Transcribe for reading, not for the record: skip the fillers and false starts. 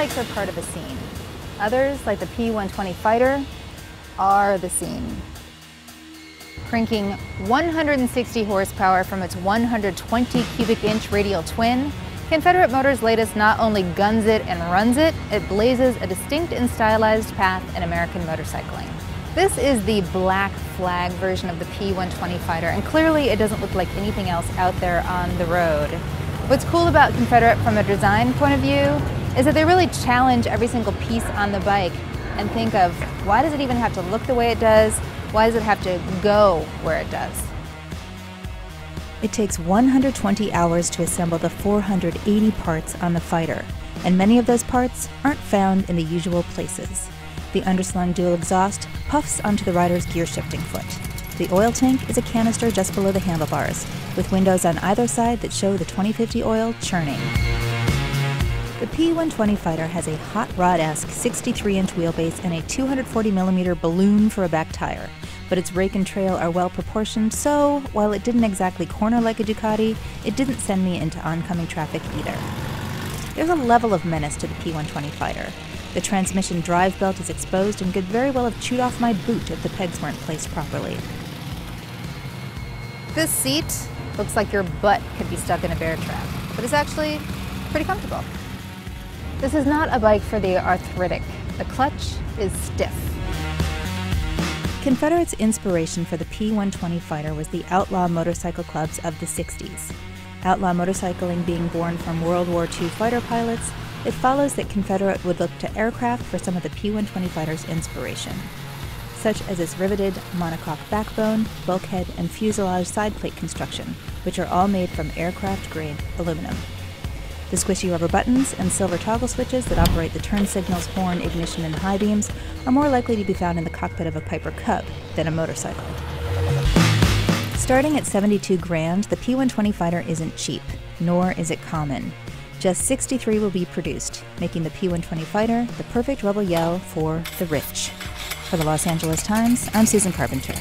bikes are part of a scene. Others, like the P120 fighter, are the scene. Cranking 160 horsepower from its 120 cubic inch radial twin, Confederate Motors' latest not only guns it and runs it, it blazes a distinct and stylized path in American motorcycling. This is the black flag version of the P120 fighter, and clearly it doesn't look like anything else out there on the road. What's cool about Confederate from a design point of view is that they really challenge every single piece on the bike and think of, why does it even have to look the way it does? Why does it have to go where it does? It takes 120 hours to assemble the 480 parts on the fighter, and many of those parts aren't found in the usual places. The underslung dual exhaust puffs onto the rider's gear shifting foot. The oil tank is a canister just below the handlebars, with windows on either side that show the 2050 oil churning. The P120 fighter has a hot rod-esque 63-inch wheelbase and a 240mm balloon for a back tire, but its rake and trail are well proportioned, so while it didn't exactly corner like a Ducati, it didn't send me into oncoming traffic either. There's a level of menace to the P120 fighter. The transmission drive belt is exposed and could very well have chewed off my boot if the pegs weren't placed properly. This seat looks like your butt could be stuck in a bear trap, but it's actually pretty comfortable. This is not a bike for the arthritic. The clutch is stiff. Confederate's inspiration for the P120 fighter was the outlaw motorcycle clubs of the 60s. Outlaw motorcycling being born from World War II fighter pilots, it follows that Confederate would look to aircraft for some of the P120 fighter's inspiration, such as its riveted monocoque backbone, bulkhead, and fuselage side plate construction, which are all made from aircraft-grade aluminum. The squishy rubber buttons and silver toggle switches that operate the turn signals, horn, ignition, and high beams are more likely to be found in the cockpit of a Piper Cub than a motorcycle. Starting at $72 grand, the P120 fighter isn't cheap, nor is it common. Just 63 will be produced, making the P120 fighter the perfect rebel yell for the rich. For the Los Angeles Times, I'm Susan Carpenter.